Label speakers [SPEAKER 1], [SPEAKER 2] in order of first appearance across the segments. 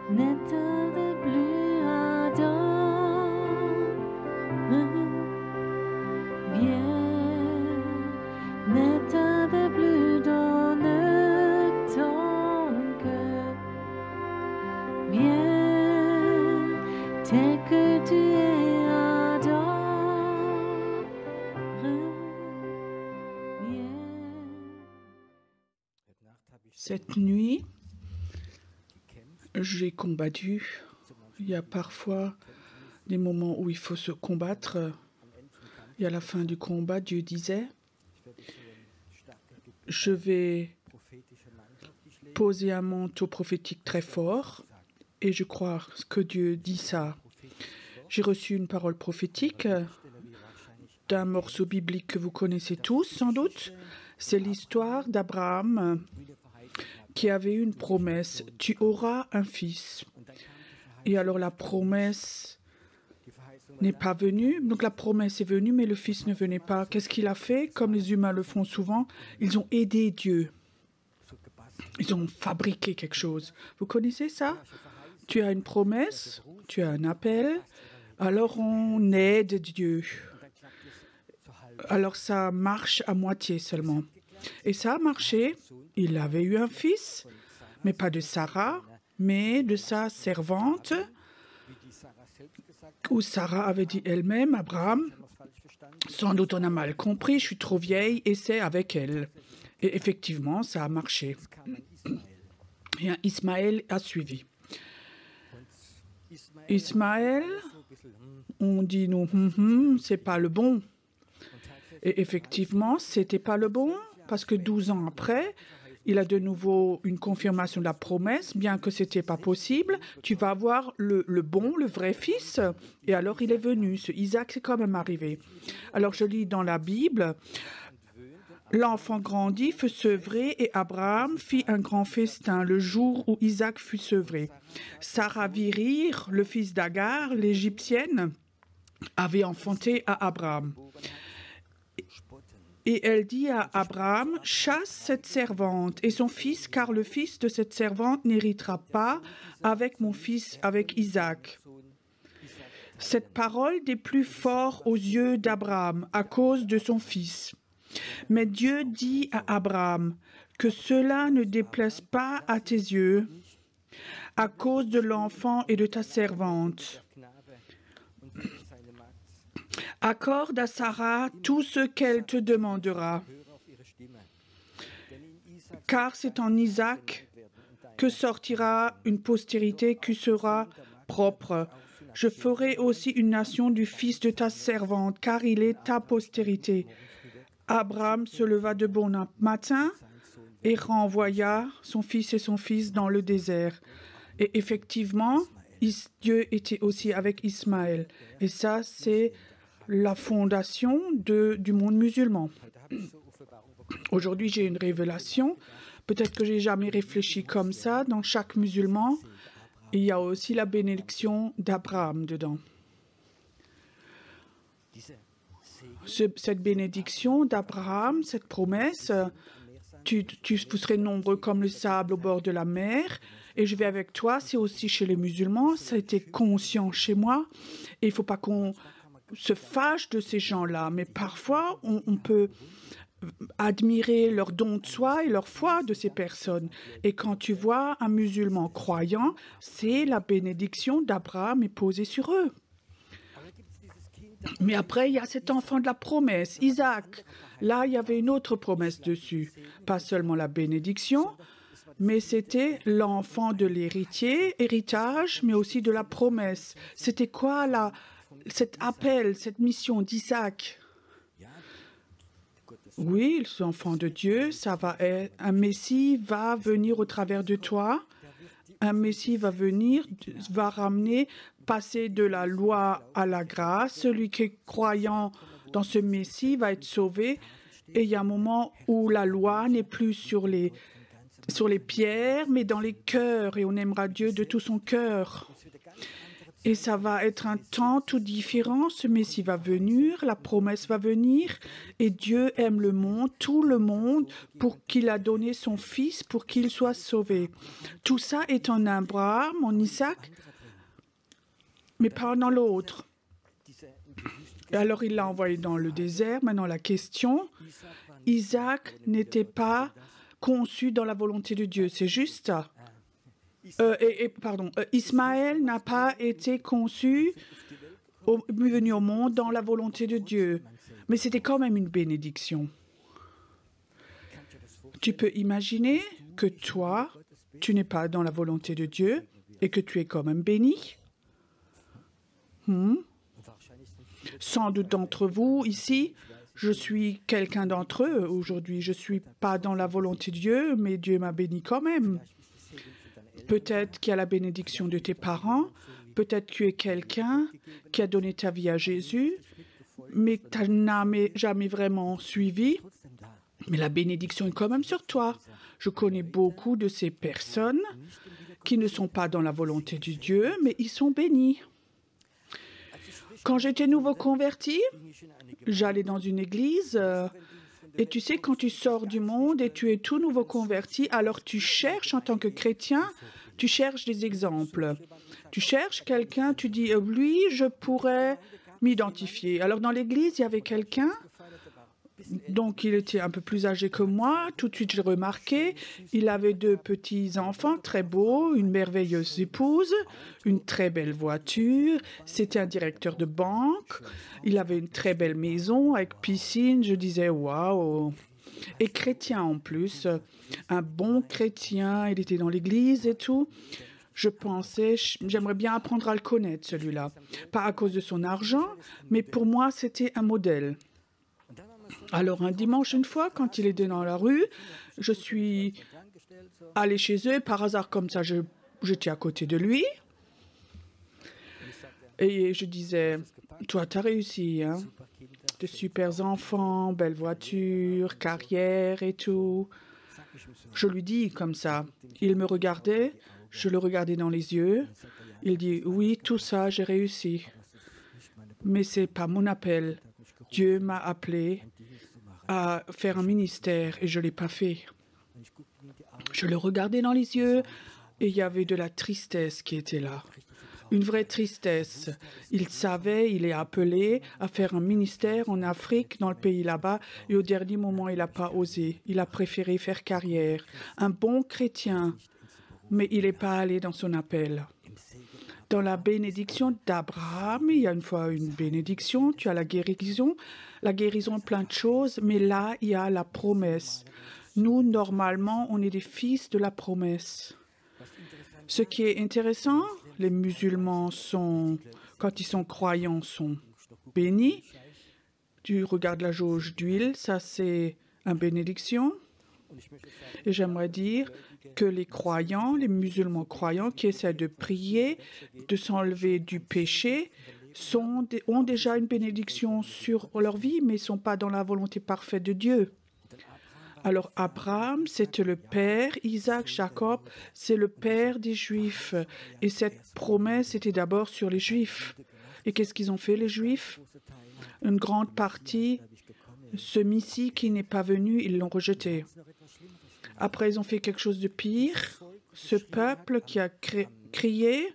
[SPEAKER 1] N'attendez plus ardent, viens, n'attendez plus dans ton cœur, viens, tel que tu es ardent, viens.
[SPEAKER 2] Cette nuit, j'ai combattu. Il y a parfois des moments où il faut se combattre. Et à la fin du combat, Dieu disait, je vais poser un manteau prophétique très fort. Et je crois que Dieu dit ça. J'ai reçu une parole prophétique d'un morceau biblique que vous connaissez tous, sans doute. C'est l'histoire d'Abraham qui avait une promesse. Tu auras un fils. Et alors la promesse n'est pas venue. Donc la promesse est venue, mais le fils ne venait pas. Qu'est-ce qu'il a fait? Comme les humains le font souvent, ils ont aidé Dieu. Ils ont fabriqué quelque chose. Vous connaissez ça? Tu as une promesse, tu as un appel, alors on aide Dieu. Alors ça marche à moitié seulement. Et ça a marché. Il avait eu un fils, mais pas de Sarah, mais de sa servante, où Sarah avait dit elle-même, Abraham, sans doute on a mal compris, je suis trop vieille, et c'est avec elle. Et effectivement, ça a marché. Et Ismaël a suivi. Ismaël, on dit nous, c'est pas le bon. Et effectivement, c'était pas le bon, parce que 12 ans après, il a de nouveau une confirmation de la promesse, bien que c'était pas possible. Tu vas avoir le bon, le vrai fils. Et alors il est venu. Ce Isaac est quand même arrivé. Alors je lis dans la Bible, l'enfant grandit, fut sevré, et Abraham fit un grand festin le jour où Isaac fut sevré. Sarah vit rire, le fils d'Agar, l'Égyptienne, avait enfanté à Abraham. Et elle dit à Abraham, chasse cette servante et son fils, car le fils de cette servante n'héritera pas avec mon fils, avec Isaac. Cette parole déplut fort aux yeux d'Abraham à cause de son fils. Mais Dieu dit à Abraham, que cela ne déplaise pas à tes yeux à cause de l'enfant et de ta servante. Accorde à Sarah tout ce qu'elle te demandera, car c'est en Isaac que sortira une postérité qui sera propre. Je ferai aussi une nation du fils de ta servante, car il est ta postérité. Abraham se leva de bon matin et renvoya son fils et son fils dans le désert. Et effectivement, Dieu était aussi avec Ismaël. Et ça, c'est la fondation du monde musulman. Aujourd'hui, j'ai une révélation. Peut-être que j'ai jamais réfléchi comme ça. Dans chaque musulman, il y a aussi la bénédiction d'Abraham dedans. Cette bénédiction d'Abraham, cette promesse, vous serez nombreux comme le sable au bord de la mer, et je vais avec toi. C'est aussi chez les musulmans, ça a été conscient chez moi. Et il ne faut pas qu'on se fâche de ces gens-là, mais parfois on peut admirer leur don de soi et leur foi de ces personnes. Et quand tu vois un musulman croyant, c'est la bénédiction d'Abraham est posée sur eux. Mais après, il y a cet enfant de la promesse, Isaac. Là, il y avait une autre promesse dessus. Pas seulement la bénédiction, mais c'était l'enfant de héritage, mais aussi de la promesse. C'était quoi cet appel, cette mission d'Isaac? Oui, l'enfant de Dieu, un Messie va venir au travers de toi. Un Messie va venir, va passer de la loi à la grâce. Celui qui est croyant dans ce Messie va être sauvé. Et il y a un moment où la loi n'est plus sur les pierres, mais dans les cœurs. Et on aimera Dieu de tout son cœur. Et ça va être un temps tout différent. Ce Messie va venir, la promesse va venir. Et Dieu aime le monde, tout le monde, pour qu'il a donné son Fils, pour qu'il soit sauvé. Tout ça est en Abraham, en Isaac, mais pas dans l'autre. Et alors il l'a envoyé dans le désert. Maintenant la question, Isaac n'était pas conçu dans la volonté de Dieu, c'est juste ça. Ismaël n'a pas été conçu, venu au monde dans la volonté de Dieu. Mais c'était quand même une bénédiction. Tu peux imaginer que toi, tu n'es pas dans la volonté de Dieu et que tu es quand même béni. Sans doute d'entre vous ici, je suis quelqu'un d'entre eux aujourd'hui. Je ne suis pas dans la volonté de Dieu, mais Dieu m'a béni quand même. Peut-être qu'il y a la bénédiction de tes parents, peut-être que tu es quelqu'un qui a donné ta vie à Jésus, mais tu n'as jamais vraiment suivi. Mais la bénédiction est quand même sur toi. Je connais beaucoup de ces personnes qui ne sont pas dans la volonté de Dieu, mais ils sont bénis. Quand j'étais nouveau converti, j'allais dans une église et tu sais, quand tu sors du monde et tu es tout nouveau converti, alors tu cherches en tant que chrétien, tu cherches des exemples. Tu cherches quelqu'un, tu dis, lui, je pourrais m'identifier. Alors dans l'église, il y avait quelqu'un, donc il était un peu plus âgé que moi. Tout de suite, j'ai remarqué, il avait 2 petits-enfants très beaux, une merveilleuse épouse, une très belle voiture. C'était un directeur de banque. Il avait une très belle maison avec piscine. Je disais, waouh! Et chrétien en plus, un bon chrétien. Il était dans l'église et tout. Je pensais, j'aimerais bien apprendre à le connaître, celui-là. Pas à cause de son argent, mais pour moi, c'était un modèle. Alors, un dimanche, une fois, quand il était dans la rue, je suis allée chez eux. Par hasard, comme ça, j'étais à côté de lui. Et je disais, toi, tu as réussi, hein? De super enfants, belle voiture, carrière et tout. Je lui dis comme ça. Il me regardait, je le regardais dans les yeux. Il dit, oui, tout ça, j'ai réussi. Mais ce n'est pas mon appel. Dieu m'a appelé à faire un ministère et je ne l'ai pas fait. Je le regardais dans les yeux et il y avait de la tristesse qui était là. Une vraie tristesse. Il savait, il est appelé à faire un ministère en Afrique, dans le pays là-bas, et au dernier moment, il n'a pas osé. Il a préféré faire carrière. Un bon chrétien, mais il n'est pas allé dans son appel. Dans la bénédiction d'Abraham, il y a une fois une bénédiction, tu as la guérison, plein de choses, mais là, il y a la promesse. Nous, normalement, on est des fils de la promesse. Ce qui est intéressant, les musulmans quand ils sont croyants, sont bénis. Tu regardes la jauge d'huile, ça c'est une bénédiction. Et j'aimerais dire que les croyants, les musulmans croyants qui essaient de prier, de s'enlever du péché, ont déjà une bénédiction sur leur vie, mais ne sont pas dans la volonté parfaite de Dieu. Alors Abraham, c'était le père, Isaac, Jacob, c'est le père des Juifs. Et cette promesse était d'abord sur les Juifs. Et qu'est-ce qu'ils ont fait, les Juifs? Une grande partie, ce Messie qui n'est pas venu, ils l'ont rejeté. Après, ils ont fait quelque chose de pire. Ce peuple qui a crié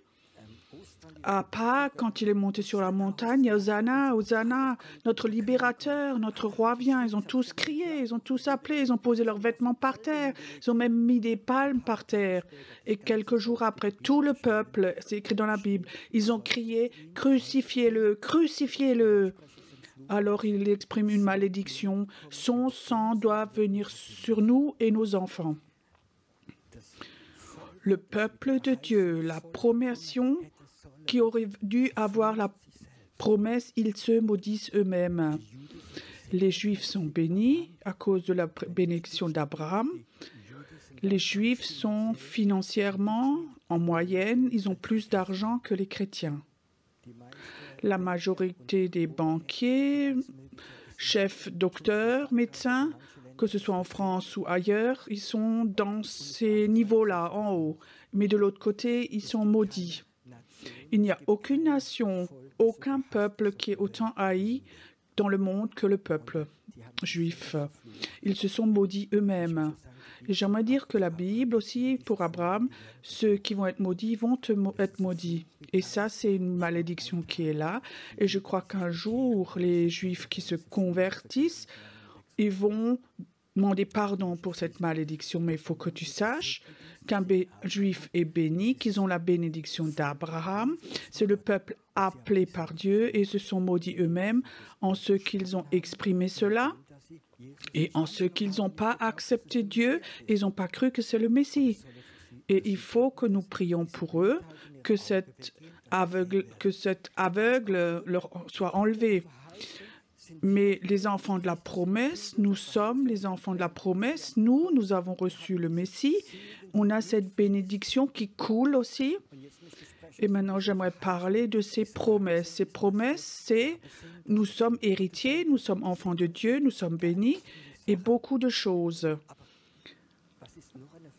[SPEAKER 2] à Pâques, quand il est monté sur la montagne, Hosanna, Hosanna, notre libérateur, notre roi vient. Ils ont tous crié, ils ont tous appelé, ils ont posé leurs vêtements par terre, ils ont même mis des palmes par terre. Et quelques jours après, tout le peuple, c'est écrit dans la Bible, ils ont crié, crucifiez-le, crucifiez-le. Alors il exprime une malédiction, son sang doit venir sur nous et nos enfants. Le peuple de Dieu, la promotion qui aurait dû avoir la promesse, ils se maudissent eux-mêmes. Les Juifs sont bénis à cause de la bénédiction d'Abraham. Les Juifs sont financièrement, en moyenne, ils ont plus d'argent que les chrétiens. La majorité des banquiers, chefs, docteurs, médecins, que ce soit en France ou ailleurs, ils sont dans ces niveaux-là, en haut. Mais de l'autre côté, ils sont maudits. Il n'y a aucune nation, aucun peuple qui est autant haï dans le monde que le peuple juif. Ils se sont maudits eux-mêmes. Et j'aimerais dire que la Bible aussi, pour Abraham, ceux qui vont être maudits vont être maudits. Et ça, c'est une malédiction qui est là. Et je crois qu'un jour, les Juifs qui se convertissent, ils vont demander pardon pour cette malédiction. Mais il faut que tu saches qu'un Juif est béni, qu'ils ont la bénédiction d'Abraham. C'est le peuple appelé par Dieu et se sont maudits eux-mêmes en ce qu'ils ont exprimé cela. Et en ce qu'ils n'ont pas accepté Dieu, ils n'ont pas cru que c'est le Messie. Et il faut que nous prions pour eux, que cet aveugle leur soit enlevé. Mais les enfants de la promesse, nous sommes les enfants de la promesse. Nous avons reçu le Messie. On a cette bénédiction qui coule aussi. Et maintenant, j'aimerais parler de ces promesses. Ces promesses, c'est nous sommes héritiers, nous sommes enfants de Dieu, nous sommes bénis et beaucoup de choses.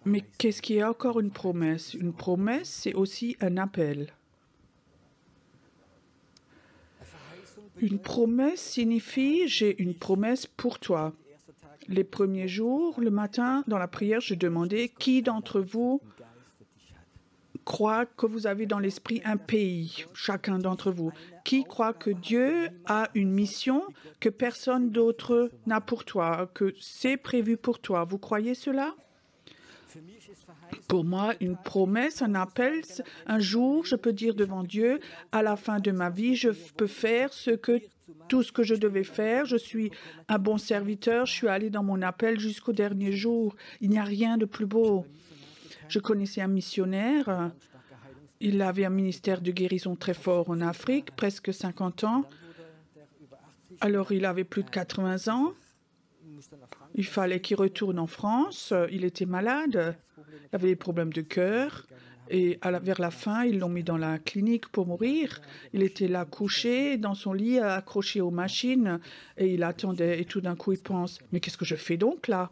[SPEAKER 2] Mais qu'est-ce qui est encore une promesse? Une promesse, c'est aussi un appel. Une promesse signifie j'ai une promesse pour toi. Les premiers jours, le matin, dans la prière, je demandais qui d'entre vous croit que vous avez dans l'esprit un pays, chacun d'entre vous. Qui croit que Dieu a une mission que personne d'autre n'a pour toi, que c'est prévu pour toi? Vous croyez cela? Pour moi, une promesse, un appel, un jour, je peux dire devant Dieu, à la fin de ma vie, je peux faire tout ce que je devais faire. Je suis un bon serviteur, je suis allé dans mon appel jusqu'au dernier jour. Il n'y a rien de plus beau. Je connaissais un missionnaire. Il avait un ministère de guérison très fort en Afrique, presque 50 ans. Alors, il avait plus de 80 ans. Il fallait qu'il retourne en France. Il était malade. Il avait des problèmes de cœur. Et vers la fin, ils l'ont mis dans la clinique pour mourir. Il était là couché dans son lit, accroché aux machines. Et il attendait. Et tout d'un coup, il pense, mais qu'est-ce que je fais donc là?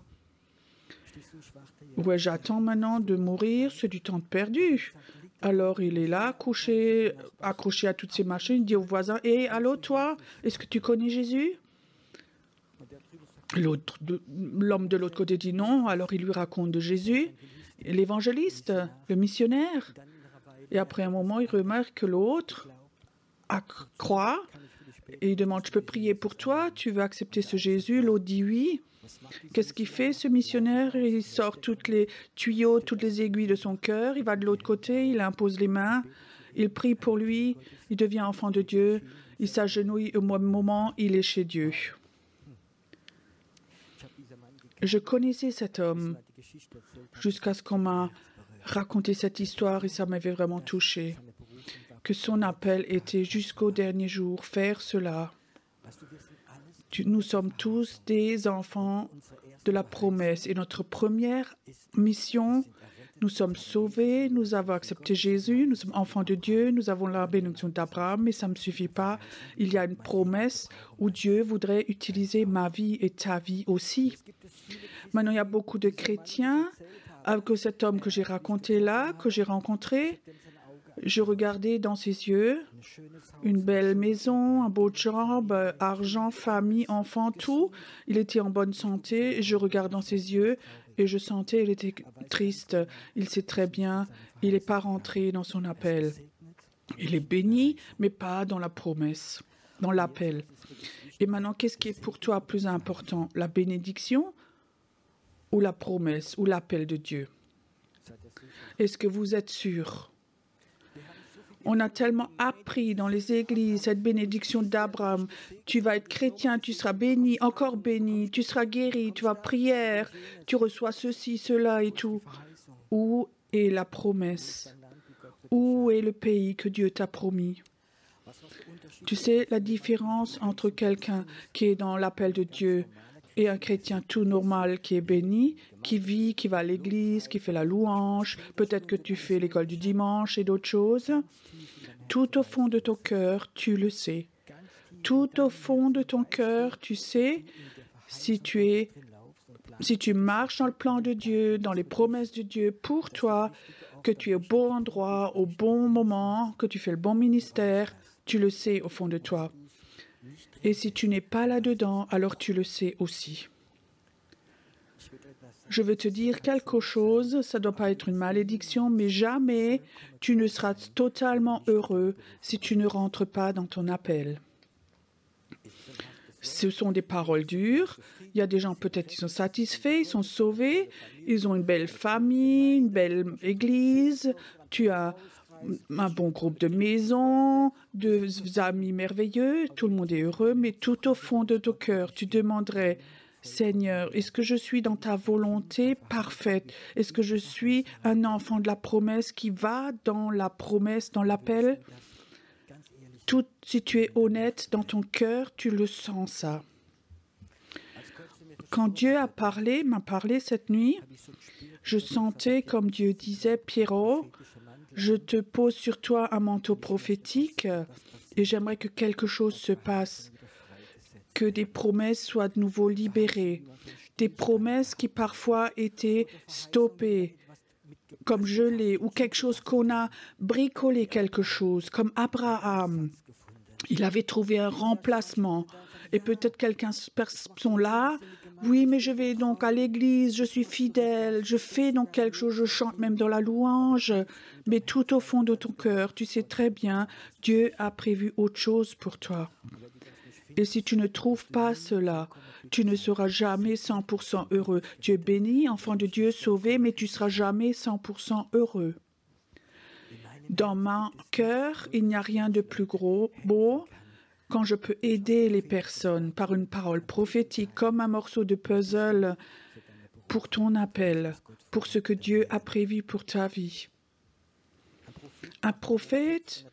[SPEAKER 2] Ouais, j'attends maintenant de mourir, c'est du temps perdu. Alors il est là, couché, accroché à toutes ces machines, il dit au voisin, « Hé, allô toi, est-ce que tu connais Jésus ?» L'homme de l'autre côté dit non, alors il lui raconte de Jésus, l'évangéliste, le missionnaire. Et après un moment, il remarque que l'autre croit et il demande, « Je peux prier pour toi, tu veux accepter ce Jésus ?» L'autre dit oui. Qu'est-ce qu'il fait, ce missionnaire? Il sort toutes les tuyaux, toutes les aiguilles de son cœur. Il va de l'autre côté, il impose les mains, il prie pour lui, il devient enfant de Dieu, il s'agenouille au même moment, il est chez Dieu. Je connaissais cet homme jusqu'à ce qu'on m'a raconté cette histoire et ça m'avait vraiment touché. Que son appel était jusqu'au dernier jour, faire cela. Nous sommes tous des enfants de la promesse et notre première mission, nous sommes sauvés, nous avons accepté Jésus, nous sommes enfants de Dieu, nous avons la bénédiction d'Abraham, mais ça ne me suffit pas. Il y a une promesse où Dieu voudrait utiliser ma vie et ta vie aussi. Maintenant, il y a beaucoup de chrétiens, que cet homme que j'ai raconté là, que j'ai rencontré, je regardais dans ses yeux une belle maison, un beau job, argent, famille, enfants, tout. Il était en bonne santé. Et je regarde dans ses yeux et je sentais qu'il était triste. Il sait très bien, il n'est pas rentré dans son appel. Il est béni, mais pas dans la promesse, dans l'appel. Et maintenant, qu'est-ce qui est pour toi plus important? La bénédiction ou la promesse ou l'appel de Dieu? Est-ce que vous êtes sûr? On a tellement appris dans les églises cette bénédiction d'Abraham. Tu vas être chrétien, tu seras béni, encore béni, tu seras guéri, tu vas prière, tu reçois ceci, cela et tout. Où est la promesse? Où est le pays que Dieu t'a promis? Tu sais la différence entre quelqu'un qui est dans l'appel de Dieu et un chrétien tout normal qui est béni, qui vit, qui va à l'église, qui fait la louange, peut-être que tu fais l'école du dimanche et d'autres choses. Tout au fond de ton cœur, tu le sais. Tout au fond de ton cœur, tu sais si tu marches dans le plan de Dieu, dans les promesses de Dieu pour toi, que tu es au bon endroit, au bon moment, que tu fais le bon ministère, tu le sais au fond de toi. Et si tu n'es pas là-dedans, alors tu le sais aussi. Je veux te dire quelque chose, ça ne doit pas être une malédiction, mais jamais tu ne seras totalement heureux si tu ne rentres pas dans ton appel. Ce sont des paroles dures. Il y a des gens peut-être qui sont satisfaits, ils sont sauvés, ils ont une belle famille, une belle église, tu as un bon groupe de maison, deux amis merveilleux, tout le monde est heureux, mais tout au fond de ton cœur, tu demanderais, Seigneur, est-ce que je suis dans ta volonté parfaite? Est-ce que je suis un enfant de la promesse qui va dans la promesse, dans l'appel? Tout, si tu es honnête dans ton cœur, tu le sens ça. Quand Dieu m'a parlé cette nuit, je sentais comme Dieu disait, Pierrot, je te pose sur toi un manteau prophétique et j'aimerais que quelque chose se passe, que des promesses soient de nouveau libérées, des promesses qui parfois étaient stoppées, comme gelées, ou quelque chose qu'on a bricolé quelque chose, comme Abraham. Il avait trouvé un remplacement. Et peut-être quelqu'un sont là. Oui, mais je vais donc à l'église, je suis fidèle, je fais donc quelque chose, je chante même dans la louange. Mais tout au fond de ton cœur, tu sais très bien, Dieu a prévu autre chose pour toi. Et si tu ne trouves pas cela, tu ne seras jamais 100% heureux. Tu es béni, enfant de Dieu, sauvé, mais tu ne seras jamais 100% heureux. Dans mon cœur, il n'y a rien de plus beau quand je peux aider les personnes par une parole prophétique, comme un morceau de puzzle pour ton appel, pour ce que Dieu a prévu pour ta vie. Un prophète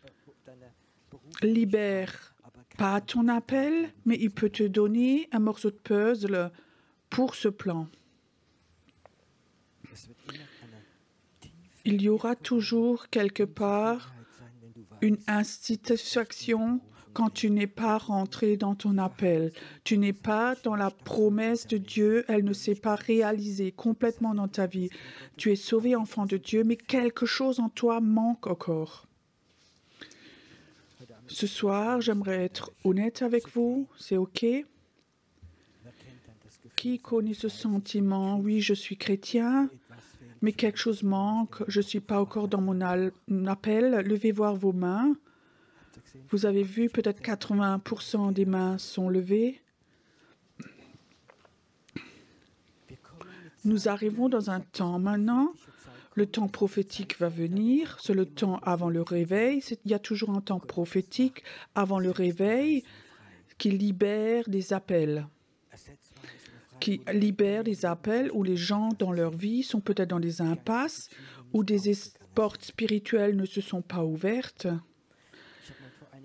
[SPEAKER 2] libère pas ton appel, mais il peut te donner un morceau de puzzle pour ce plan. Il y aura toujours quelque part une insatisfaction quand tu n'es pas rentré dans ton appel. Tu n'es pas dans la promesse de Dieu, elle ne s'est pas réalisée complètement dans ta vie. Tu es sauvé, enfant de Dieu, mais quelque chose en toi manque encore. Ce soir, j'aimerais être honnête avec vous, c'est OK? Qui connaît ce sentiment? Oui, je suis chrétien, mais quelque chose manque, je ne suis pas encore dans mon appel. Levez voir vos mains. Vous avez vu, peut-être 80% des mains sont levées. Nous arrivons dans un temps maintenant. Le temps prophétique va venir. C'est le temps avant le réveil. Il y a toujours un temps prophétique avant le réveil qui libère des appels. Qui libère des appels où les gens dans leur vie sont peut-être dans des impasses, où des portes spirituelles ne se sont pas ouvertes.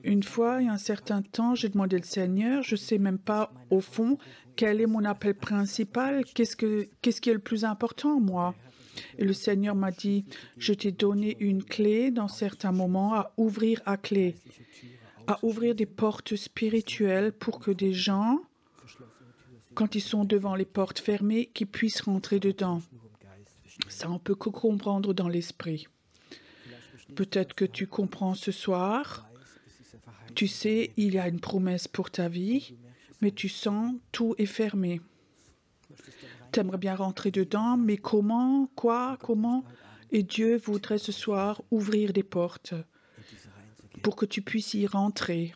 [SPEAKER 2] Une fois, il y a un certain temps, j'ai demandé au Seigneur, je ne sais même pas au fond quel est mon appel principal, qu'est-ce qui est le plus important, moi. Et le Seigneur m'a dit, je t'ai donné une clé dans certains moments à ouvrir à clé, à ouvrir des portes spirituelles pour que des gens, quand ils sont devant les portes fermées, qu'ils puissent rentrer dedans. Ça, on peut que comprendre dans l'esprit. Peut-être que tu comprends ce soir. Tu sais, il y a une promesse pour ta vie, mais tu sens tout est fermé. Tu aimerais bien rentrer dedans, mais comment, quoi, comment? Et Dieu voudrait ce soir ouvrir des portes pour que tu puisses y rentrer.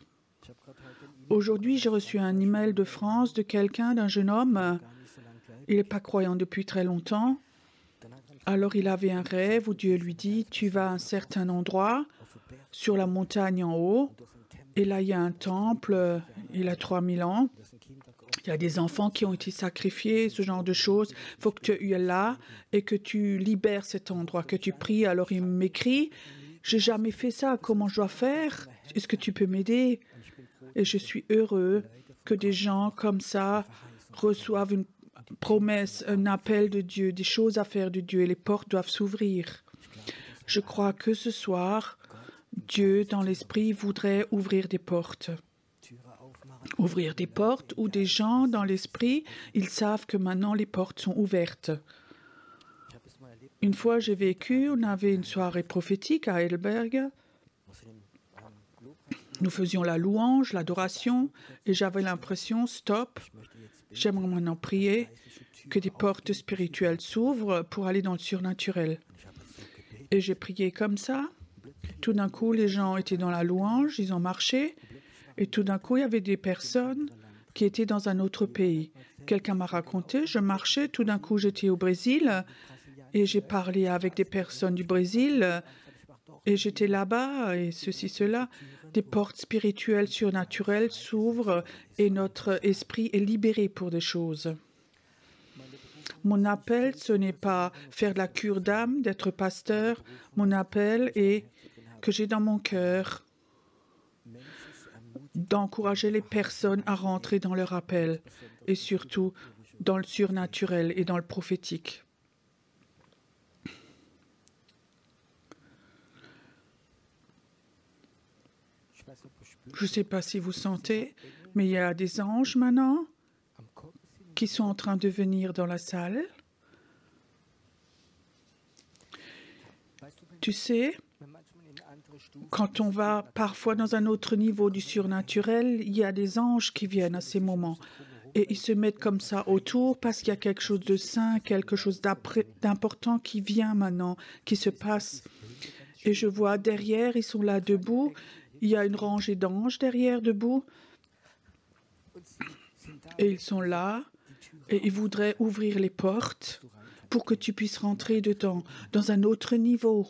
[SPEAKER 2] Aujourd'hui, j'ai reçu un email de France de quelqu'un, d'un jeune homme. Il n'est pas croyant depuis très longtemps. Alors il avait un rêve où Dieu lui dit, tu vas à un certain endroit, sur la montagne en haut, et là il y a un temple, il a 3000 ans. Il y a des enfants qui ont été sacrifiés, ce genre de choses. Il faut que tu es là et que tu libères cet endroit, que tu pries. Alors il m'écrit, j'ai jamais fait ça, comment je dois faire? Est-ce que tu peux m'aider? Et je suis heureux que des gens comme ça reçoivent une promesse, un appel de Dieu, des choses à faire de Dieu et les portes doivent s'ouvrir. Je crois que ce soir, Dieu dans l'esprit voudrait ouvrir des portes. Ouvrir des portes où des gens dans l'esprit, ils savent que maintenant les portes sont ouvertes. Une fois, j'ai vécu, on avait une soirée prophétique à Heidelberg. Nous faisions la louange, l'adoration, et j'avais l'impression, stop, j'aimerais maintenant prier, que des portes spirituelles s'ouvrent pour aller dans le surnaturel. Et j'ai prié comme ça. Tout d'un coup, les gens étaient dans la louange, ils ont marché, et tout d'un coup, il y avait des personnes qui étaient dans un autre pays. Quelqu'un m'a raconté, je marchais, tout d'un coup, j'étais au Brésil, et j'ai parlé avec des personnes du Brésil, et j'étais là-bas, et ceci, cela. Des portes spirituelles, surnaturelles s'ouvrent, et notre esprit est libéré pour des choses. Mon appel, ce n'est pas faire de la cure d'âme, d'être pasteur. Mon appel est que j'ai dans mon cœur d'encourager les personnes à rentrer dans leur appel et surtout dans le surnaturel et dans le prophétique. Je ne sais pas si vous sentez, mais il y a des anges maintenant qui sont en train de venir dans la salle. Tu sais, quand on va parfois dans un autre niveau du surnaturel, il y a des anges qui viennent à ces moments. Et ils se mettent comme ça autour parce qu'il y a quelque chose de saint, quelque chose d'important qui vient maintenant, qui se passe. Et je vois derrière, ils sont là debout. Il y a une rangée d'anges derrière debout. Et ils sont là. Et ils voudraient ouvrir les portes pour que tu puisses rentrer dedans, dans un autre niveau.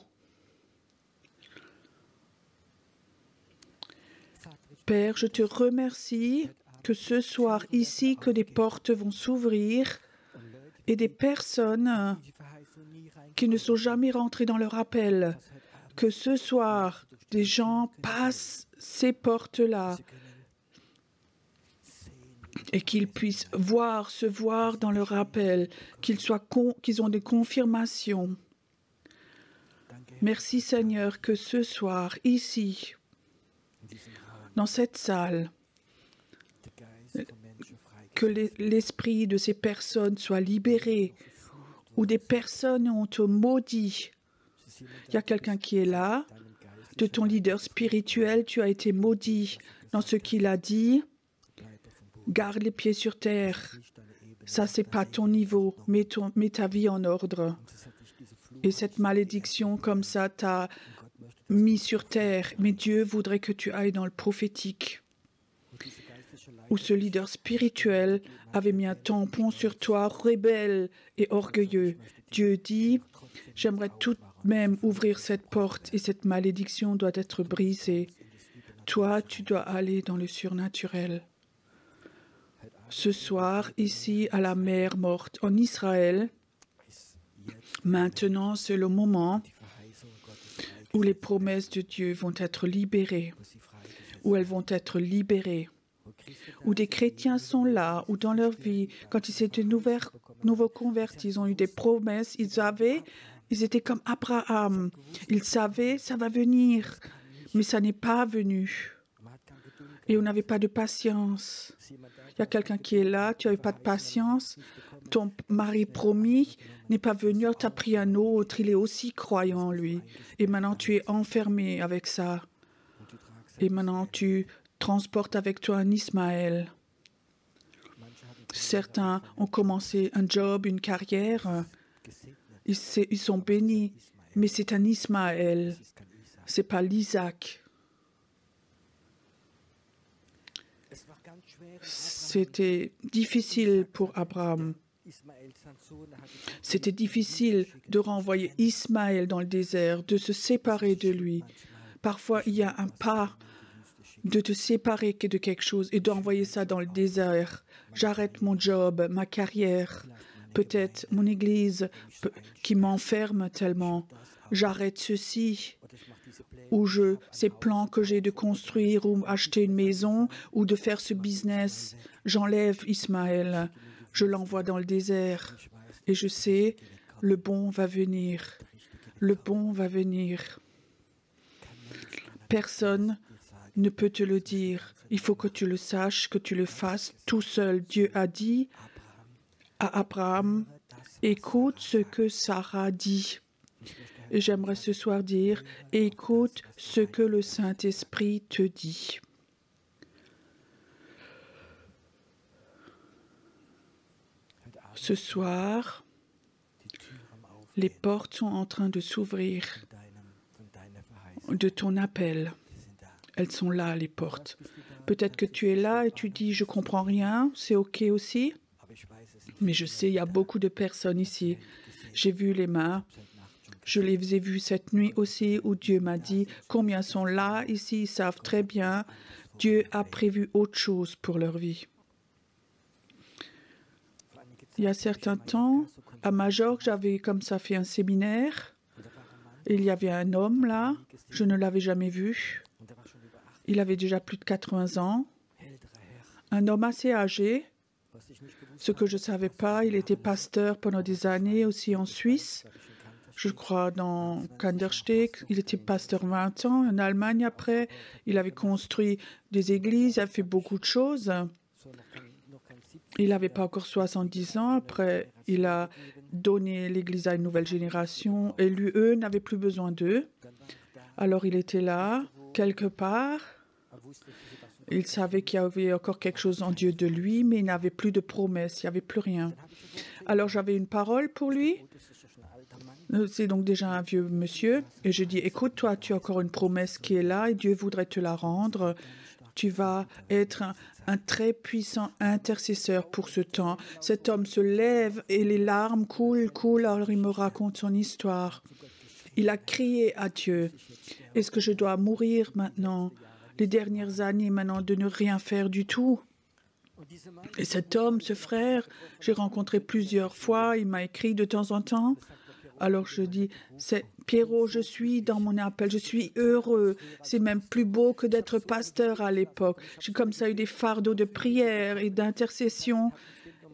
[SPEAKER 2] Père, je te remercie que ce soir ici, que des portes vont s'ouvrir et des personnes qui ne sont jamais rentrées dans leur appel, que ce soir, des gens passent ces portes-là et qu'ils puissent se voir dans leur appel, qu'ils ont des confirmations. Merci Seigneur que ce soir, ici, dans cette salle, que l'esprit de ces personnes soit libéré, ou des personnes ont été maudites. Il y a quelqu'un qui est là, de ton leader spirituel, tu as été maudit dans ce qu'il a dit. Garde les pieds sur terre. Ça, c'est pas ton niveau. Mets ta vie en ordre. Et cette malédiction, comme ça, t'a mis sur terre. Mais Dieu voudrait que tu ailles dans le prophétique. Où ce leader spirituel avait mis un tampon sur toi, rebelle et orgueilleux. Dieu dit, j'aimerais tout de même ouvrir cette porte et cette malédiction doit être brisée. Toi, tu dois aller dans le surnaturel. Ce soir, ici, à la mer morte, en Israël, maintenant, c'est le moment où les promesses de Dieu vont être libérées, où elles vont être libérées, où des chrétiens sont là, où dans leur vie, quand ils s'étaient nouveaux convertis, ils ont eu des promesses, ils étaient comme Abraham, ils savaient, ça va venir, mais ça n'est pas venu. Et on n'avait pas de patience. Il y a quelqu'un qui est là, tu n'avais pas de patience, ton mari promis n'est pas venu, tu as pris un autre, il est aussi croyant, lui. Et maintenant, tu es enfermé avec ça. Et maintenant, tu transportes avec toi un Ismaël. Certains ont commencé un job, une carrière, ils sont bénis, mais c'est un Ismaël, ce n'est pas l'Isaac. C'était difficile pour Abraham. C'était difficile de renvoyer Ismaël dans le désert, de se séparer de lui. Parfois, il y a un pas de te séparer de quelque chose et d'envoyer ça dans le désert. J'arrête mon job, ma carrière, peut-être mon église qui m'enferme tellement. J'arrête ceci. Ou ces plans que j'ai de construire ou acheter une maison ou de faire ce business, j'enlève Ismaël, je l'envoie dans le désert et je sais, le bon va venir, le bon va venir. Personne ne peut te le dire, il faut que tu le saches, que tu le fasses tout seul. Dieu a dit à Abraham écoute ce que Sarah dit. Et j'aimerais ce soir dire, écoute ce que le Saint-Esprit te dit. Ce soir, les portes sont en train de s'ouvrir de ton appel. Elles sont là, les portes. Peut-être que tu es là et tu dis, je ne comprends rien, c'est OK aussi. Mais je sais, il y a beaucoup de personnes ici. J'ai vu les mains. Je les ai vues cette nuit aussi où Dieu m'a dit, combien sont là ici, ils savent très bien, Dieu a prévu autre chose pour leur vie. Il y a certains temps, à Majorque, j'avais comme ça fait un séminaire. Il y avait un homme là, je ne l'avais jamais vu. Il avait déjà plus de 80 ans. Un homme assez âgé. Ce que je ne savais pas, il était pasteur pendant des années aussi en Suisse. Je crois dans Kandersteg. Il était pasteur 20 ans. En Allemagne après, il avait construit des églises, il a fait beaucoup de choses. Il n'avait pas encore 70 ans. Après, il a donné l'église à une nouvelle génération et eux n'avaient plus besoin d'eux. Alors il était là, quelque part. Il savait qu'il y avait encore quelque chose en Dieu de lui, mais il n'avait plus de promesses, il n'y avait plus rien. Alors j'avais une parole pour lui. C'est donc déjà un vieux monsieur. Et je dis, écoute, toi, tu as encore une promesse qui est là et Dieu voudrait te la rendre. Tu vas être un très puissant intercesseur pour ce temps. Cet homme se lève et les larmes coulent. Alors il me raconte son histoire. Il a crié à Dieu. Est-ce que je dois mourir maintenant? Les dernières années maintenant de ne rien faire du tout. Et cet homme, ce frère, j'ai rencontré plusieurs fois. Il m'a écrit de temps en temps. Alors je dis, c'est Pierrot, je suis dans mon appel, je suis heureux. C'est même plus beau que d'être pasteur à l'époque. J'ai comme ça eu des fardeaux de prière et d'intercession.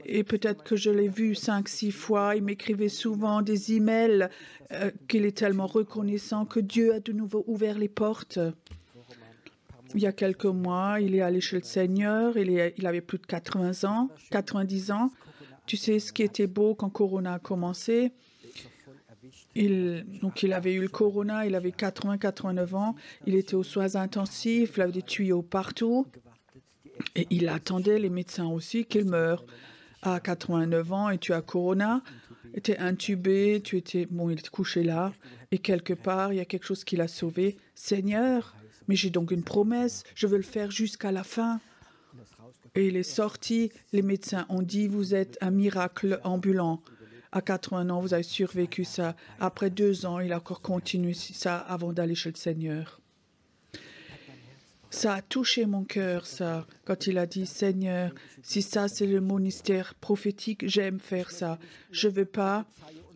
[SPEAKER 2] Et peut-être que je l'ai vu 5-6 fois. Il m'écrivait souvent des emails qu'il est tellement reconnaissant que Dieu a de nouveau ouvert les portes. Il y a quelques mois, il est allé chez le Seigneur. Il avait plus de 90 ans. Tu sais ce qui était beau quand Corona a commencé? Donc il avait eu le Corona, il avait 80-89 ans, il était aux soins intensifs, il avait des tuyaux partout et il attendait, les médecins aussi, qu'il meure. À 89 ans et tu as Corona, tu es intubé, il était couché là et quelque part, il y a quelque chose qui l'a sauvé. Seigneur, mais j'ai donc une promesse, je veux le faire jusqu'à la fin. Et il est sorti, les médecins ont dit, vous êtes un miracle ambulant. À 80 ans, vous avez survécu ça. Après 2 ans, il a encore continué ça avant d'aller chez le Seigneur. Ça a touché mon cœur, ça, quand il a dit, Seigneur, si ça c'est le ministère prophétique, j'aime faire ça. Je ne veux pas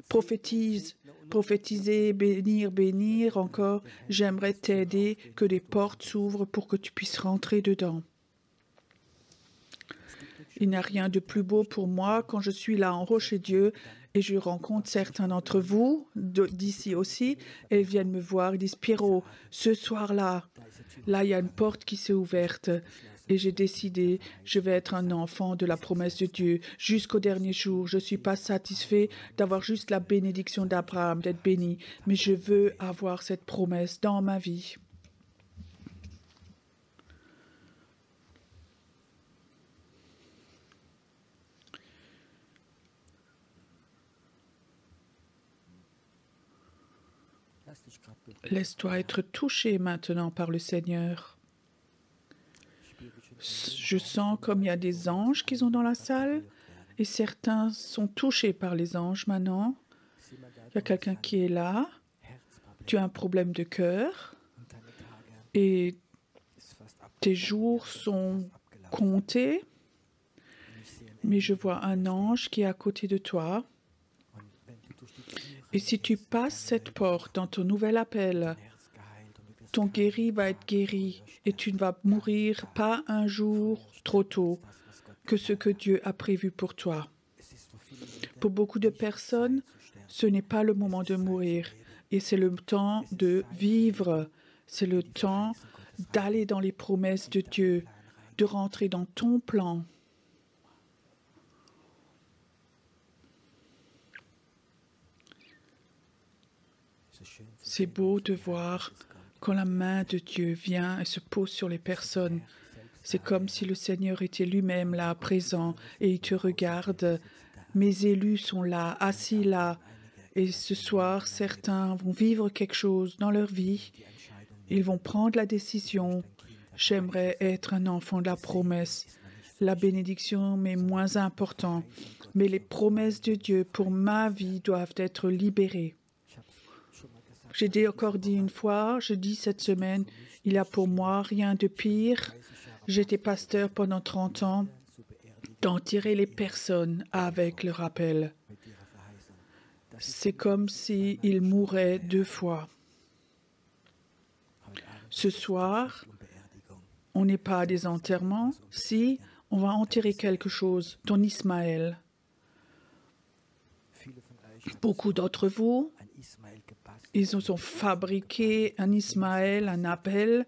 [SPEAKER 2] prophétiser, bénir encore. J'aimerais t'aider, que des portes s'ouvrent pour que tu puisses rentrer dedans. Il n'y a rien de plus beau pour moi quand je suis là en haut chez Dieu et je rencontre certains d'entre vous, d'ici aussi, et ils viennent me voir, ils disent, Pierrot, ce soir-là, là, il y a une porte qui s'est ouverte et j'ai décidé, je vais être un enfant de la promesse de Dieu jusqu'au dernier jour. Je ne suis pas satisfait d'avoir juste la bénédiction d'Abraham, d'être béni, mais je veux avoir cette promesse dans ma vie. Laisse-toi être touché maintenant par le Seigneur. Je sens comme il y a des anges qui sont dans la salle et certains sont touchés par les anges maintenant. Il y a quelqu'un qui est là. Tu as un problème de cœur et tes jours sont comptés. Mais je vois un ange qui est à côté de toi. Et si tu passes cette porte dans ton nouvel appel, ton guéri va être guéri et tu ne vas mourir pas un jour trop tôt que ce que Dieu a prévu pour toi. Pour beaucoup de personnes, ce n'est pas le moment de mourir et c'est le temps de vivre. C'est le temps d'aller dans les promesses de Dieu, de rentrer dans ton plan. C'est beau de voir quand la main de Dieu vient et se pose sur les personnes. C'est comme si le Seigneur était lui-même là, présent, et il te regarde. Mes élus sont là, assis là, et ce soir, certains vont vivre quelque chose dans leur vie. Ils vont prendre la décision. J'aimerais être un enfant de la promesse. La bénédiction m'est moins importante, mais les promesses de Dieu pour ma vie doivent être libérées. J'ai encore dit une fois, je dis cette semaine, il n'y a pour moi rien de pire. J'étais pasteur pendant 30 ans, d'enterrer les personnes avec le rappel. C'est comme s'ils mouraient 2 fois. Ce soir, on n'est pas à des enterrements. Si, on va enterrer quelque chose, ton Ismaël. Beaucoup d'entre vous, ils ont fabriqué un Ismaël, un appel.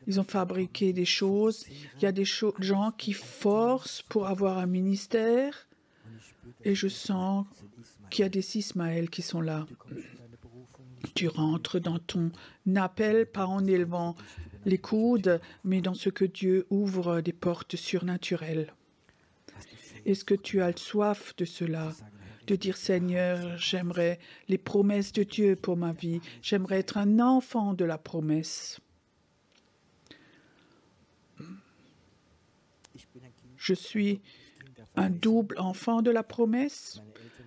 [SPEAKER 2] Ils ont fabriqué des choses. Il y a des gens qui forcent pour avoir un ministère. Et je sens qu'il y a des Ismaël qui sont là. Tu rentres dans ton appel, pas en élevant les coudes, mais dans ce que Dieu ouvre des portes surnaturelles. Est-ce que tu as le soif de cela? De dire, Seigneur, j'aimerais les promesses de Dieu pour ma vie. J'aimerais être un enfant de la promesse. Je suis un double enfant de la promesse.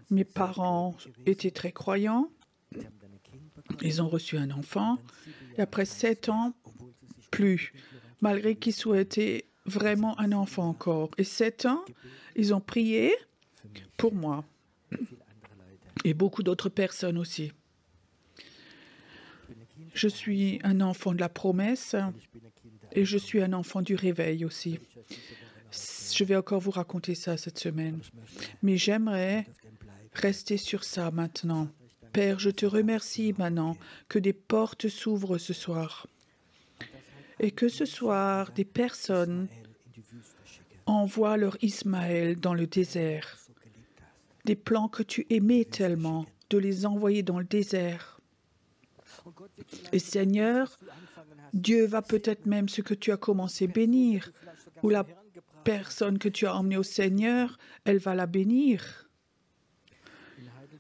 [SPEAKER 2] Mes parents étaient très croyants. Ils ont reçu un enfant. Et après 7 ans, plus. Malgré qu'ils souhaitaient vraiment un enfant encore. Et 7 ans, ils ont prié pour moi. Et beaucoup d'autres personnes aussi. Je suis un enfant de la promesse et je suis un enfant du réveil aussi. Je vais encore vous raconter ça cette semaine. Mais j'aimerais rester sur ça maintenant. Père, je te remercie maintenant que des portes s'ouvrent ce soir. Et que ce soir, des personnes envoient leur Ismaël dans le désert. Des plans que tu aimais tellement, de les envoyer dans le désert. Et Seigneur, Dieu va peut-être même ce que tu as commencé bénir, ou la personne que tu as emmenée au Seigneur, elle va la bénir.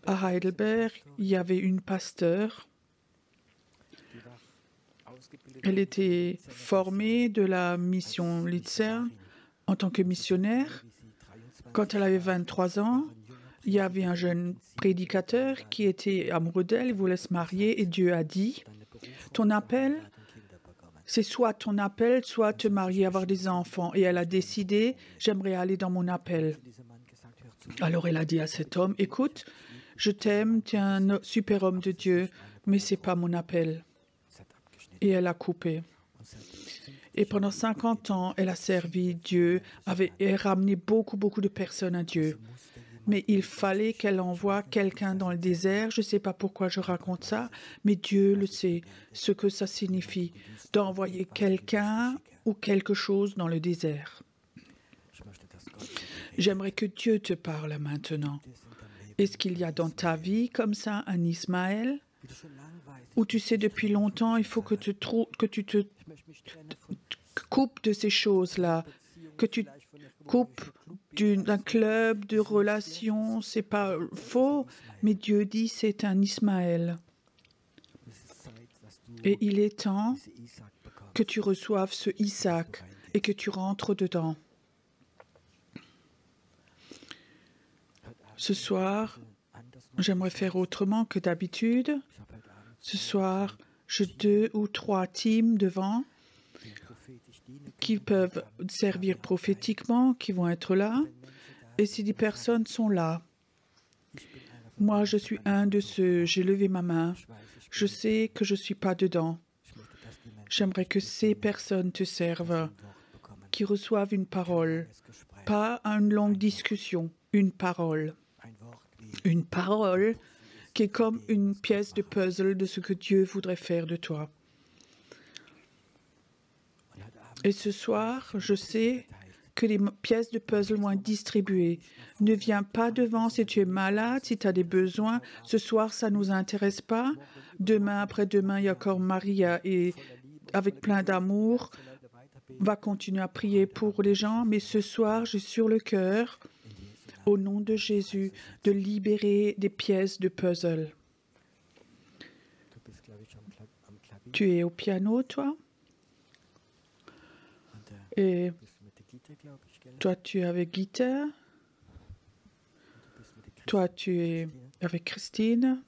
[SPEAKER 2] À Heidelberg, il y avait une pasteur. Elle était formée de la mission Luzern en tant que missionnaire. Quand elle avait 23 ans, il y avait un jeune prédicateur qui était amoureux d'elle, il voulait se marier et Dieu a dit, ton appel, c'est soit ton appel, soit te marier, avoir des enfants. Et elle a décidé, j'aimerais aller dans mon appel. Alors elle a dit à cet homme, écoute, je t'aime, tu es un super homme de Dieu, mais ce n'est pas mon appel. Et elle a coupé. Et pendant 50 ans, elle a servi Dieu, avait ramené beaucoup de personnes à Dieu. Mais il fallait qu'elle envoie quelqu'un dans le désert. Je ne sais pas pourquoi je raconte ça, mais Dieu le sait, ce que ça signifie, d'envoyer quelqu'un ou quelque chose dans le désert. J'aimerais que Dieu te parle maintenant. Est-ce qu'il y a dans ta vie comme ça un Ismaël? Ou tu sais depuis longtemps, il faut que tu te coupes de ces choses-là, que tu coupes d'un club, de relations, c'est pas faux, mais Dieu dit c'est un Ismaël. Et il est temps que tu reçoives ce Isaac et que tu rentres dedans. Ce soir, j'aimerais faire autrement que d'habitude. Ce soir, j'ai 2 ou 3 teams devant qui peuvent servir prophétiquement, qui vont être là. Et si des personnes sont là, moi je suis un de ceux, j'ai levé ma main, je sais que je ne suis pas dedans. J'aimerais que ces personnes te servent, qui reçoivent une parole, pas une longue discussion, une parole. Une parole qui est comme une pièce de puzzle de ce que Dieu voudrait faire de toi. Et ce soir, je sais que les pièces de puzzle vont être distribuées. Ne viens pas devant si tu es malade, si tu as des besoins. Ce soir, ça ne nous intéresse pas. Demain, après-demain, il y a encore Maria et avec plein d'amour, va continuer à prier pour les gens. Mais ce soir, j'ai sur le cœur, au nom de Jésus, de libérer des pièces de puzzle. Tu es au piano, toi? Et toi, tu es avec guitare. Toi, tu es avec Christine.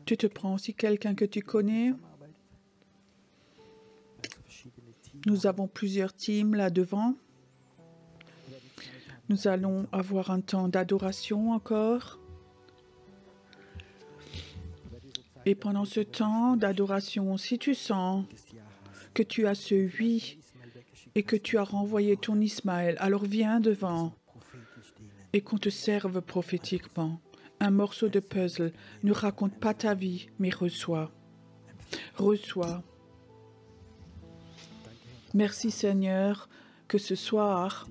[SPEAKER 2] Tu te prends aussi quelqu'un que tu connais. Nous avons plusieurs teams là devant. Nous allons avoir un temps d'adoration encore. Et pendant ce temps d'adoration, si tu sens que tu as ce oui et que tu as renvoyé ton Ismaël, alors viens devant et qu'on te serve prophétiquement. Un morceau de puzzle. Ne raconte pas ta vie, mais reçois. Reçois. Merci Seigneur que ce soir,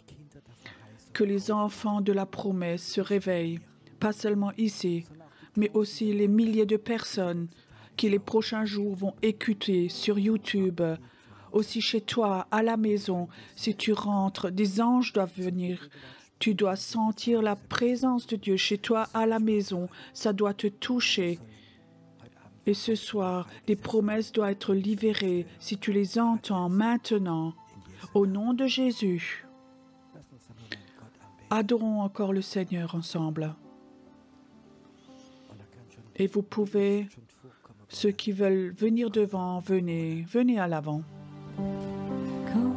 [SPEAKER 2] que les enfants de la promesse se réveillent, pas seulement ici, mais aussi les milliers de personnes qui les prochains jours vont écouter sur YouTube, aussi chez toi, à la maison. Si tu rentres, des anges doivent venir. Tu dois sentir la présence de Dieu chez toi, à la maison. Ça doit te toucher. Et ce soir, les promesses doivent être libérées si tu les entends maintenant. Au nom de Jésus, adorons encore le Seigneur ensemble. Et vous pouvez, ceux qui veulent venir devant, venez à l'avant.
[SPEAKER 1] Kom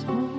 [SPEAKER 1] Solen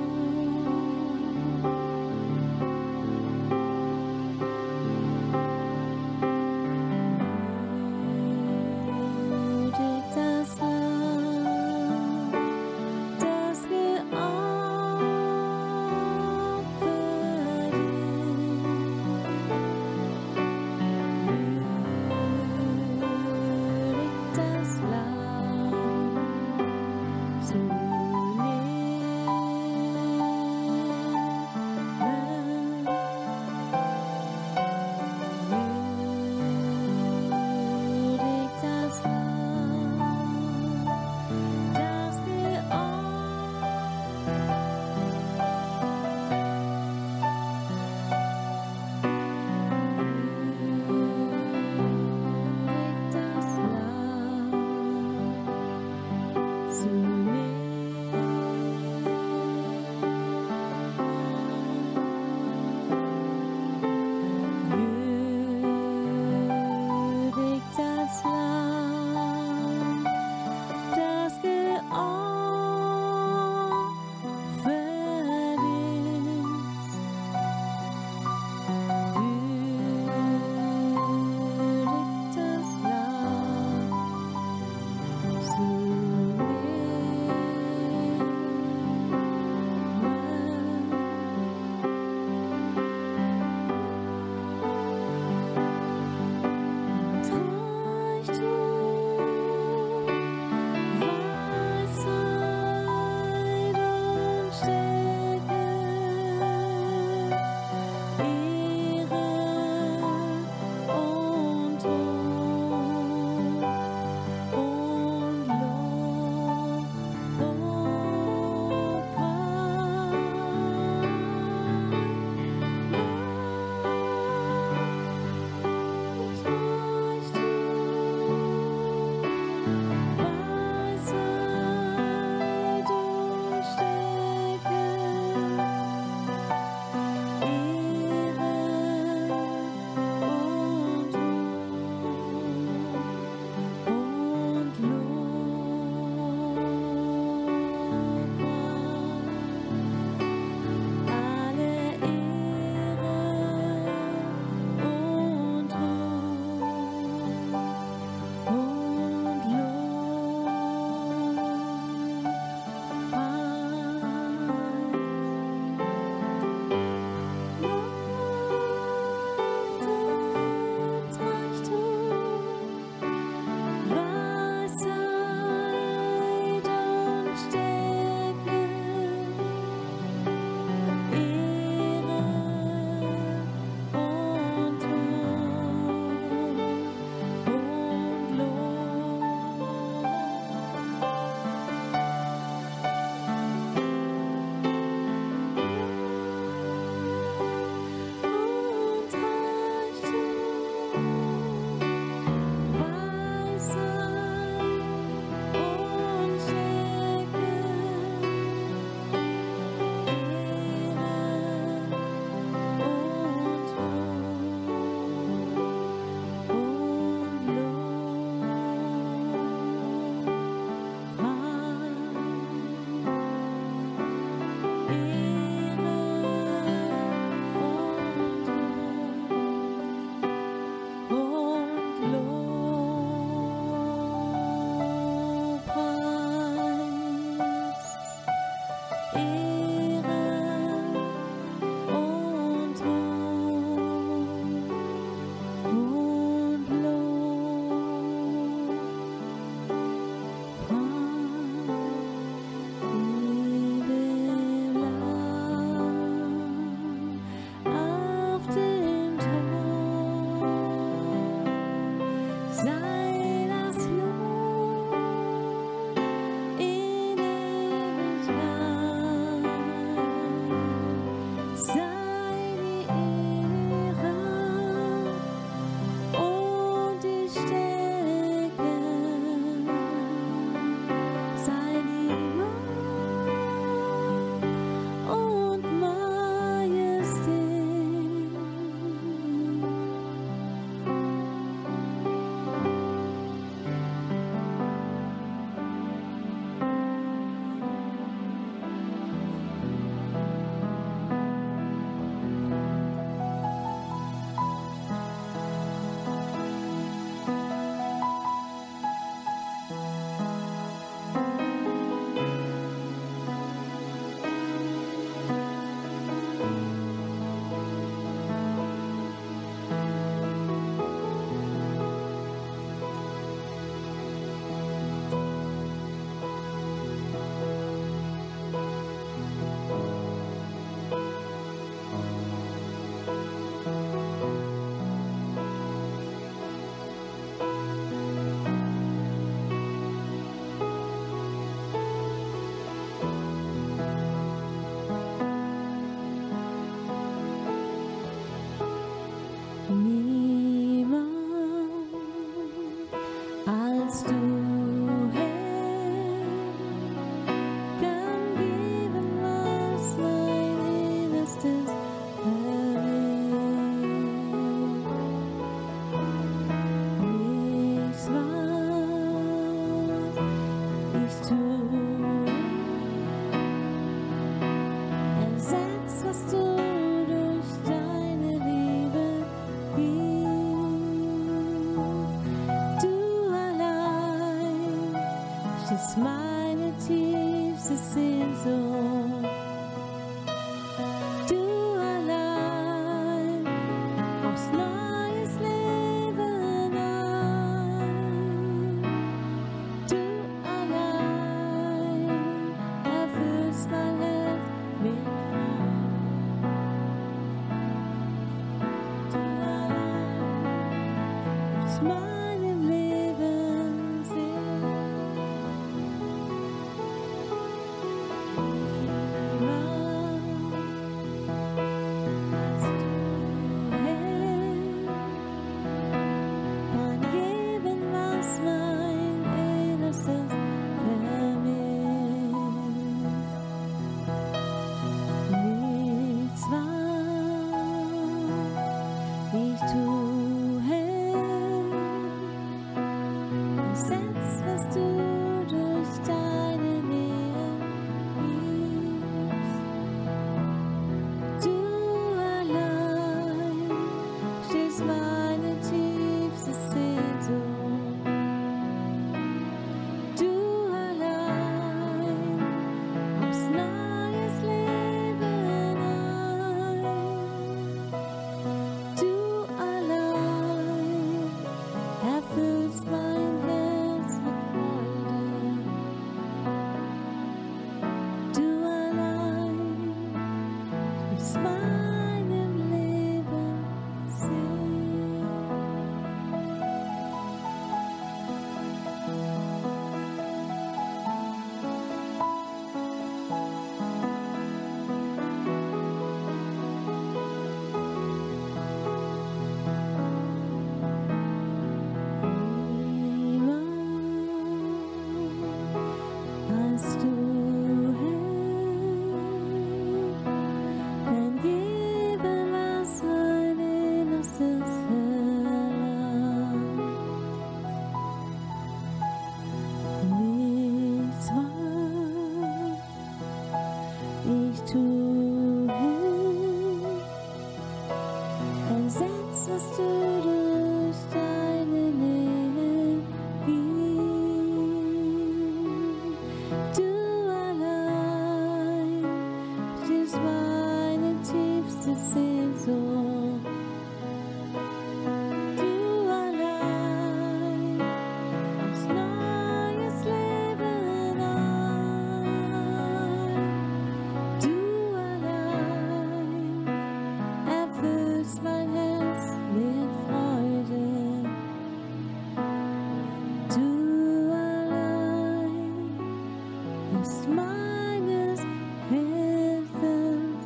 [SPEAKER 1] Meines Herzens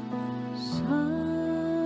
[SPEAKER 1] Schrei.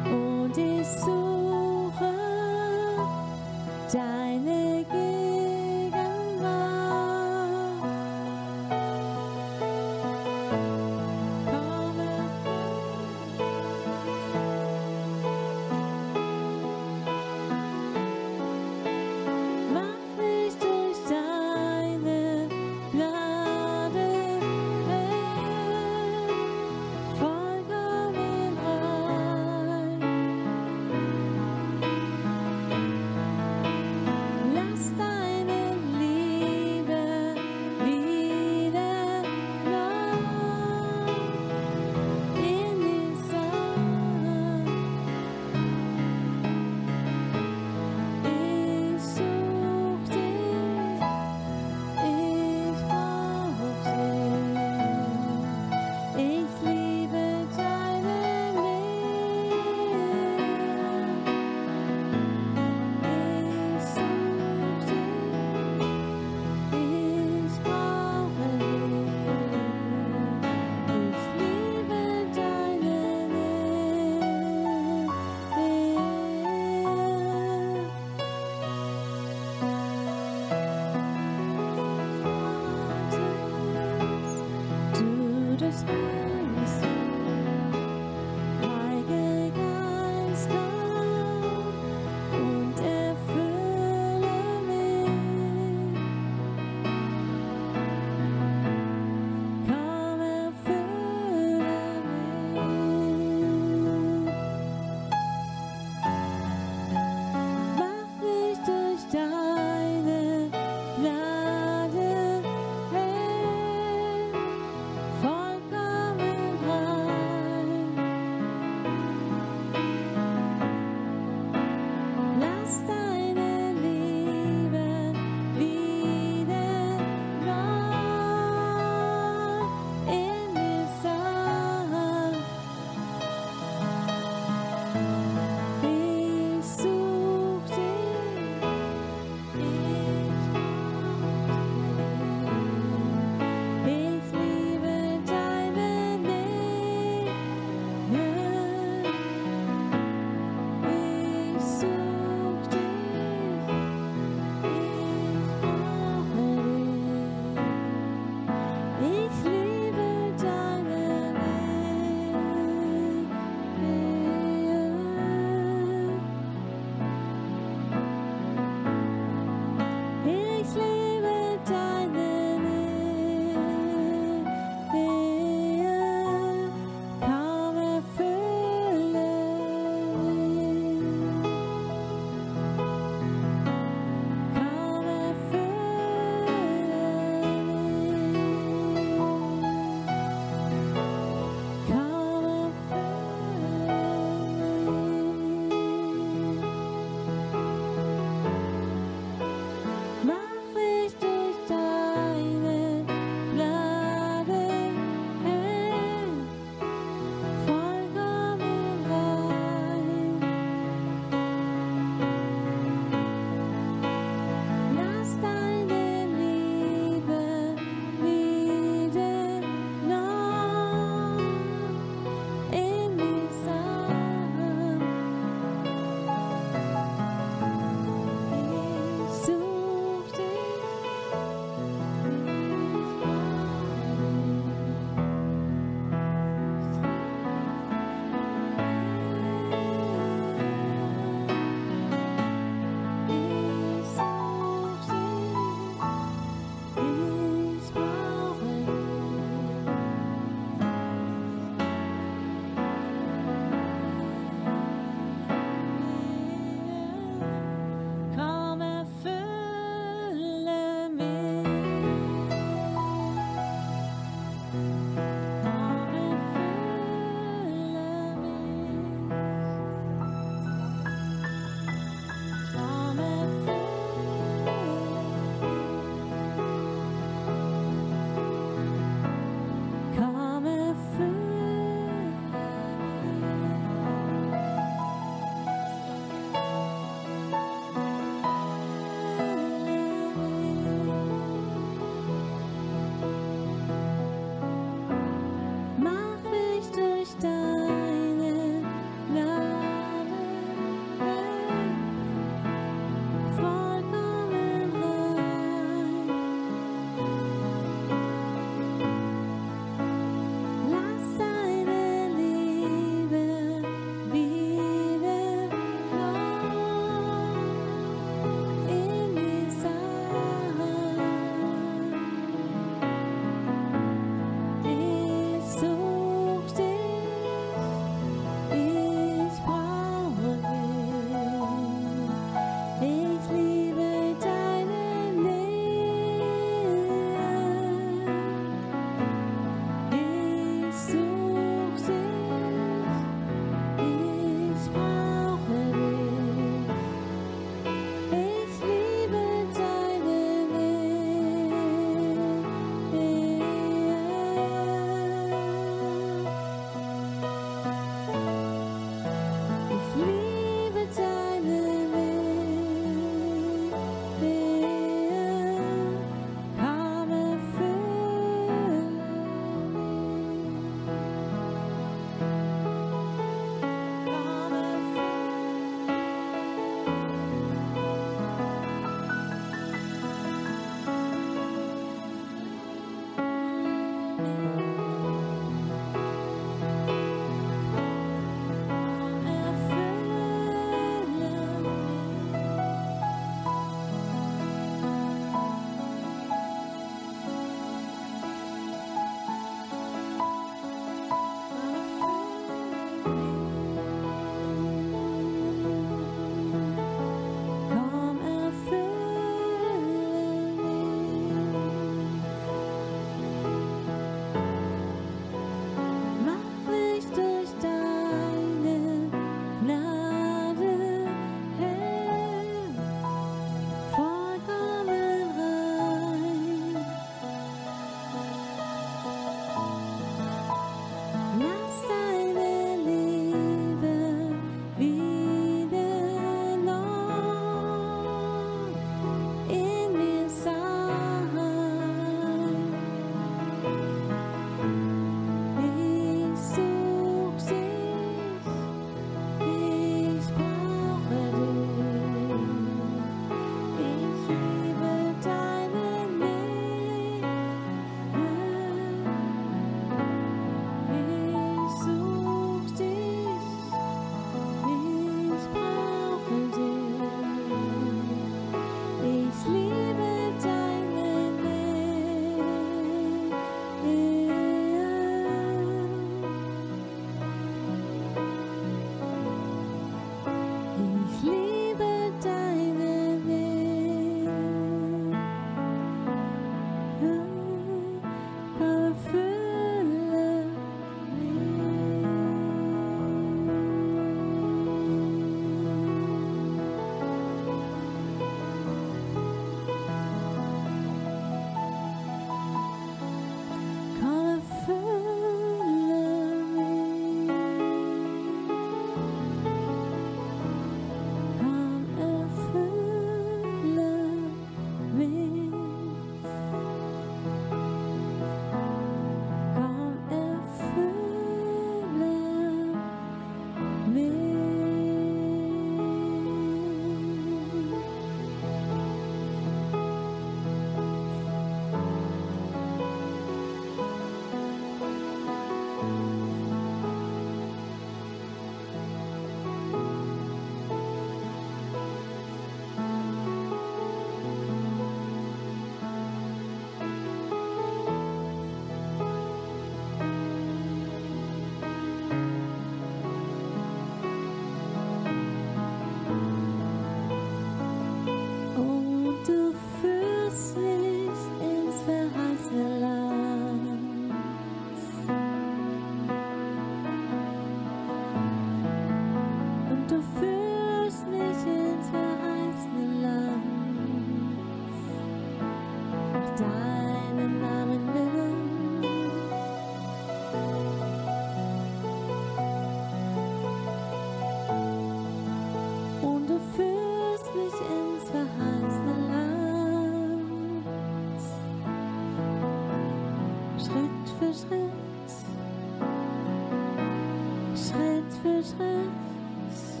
[SPEAKER 1] betrittst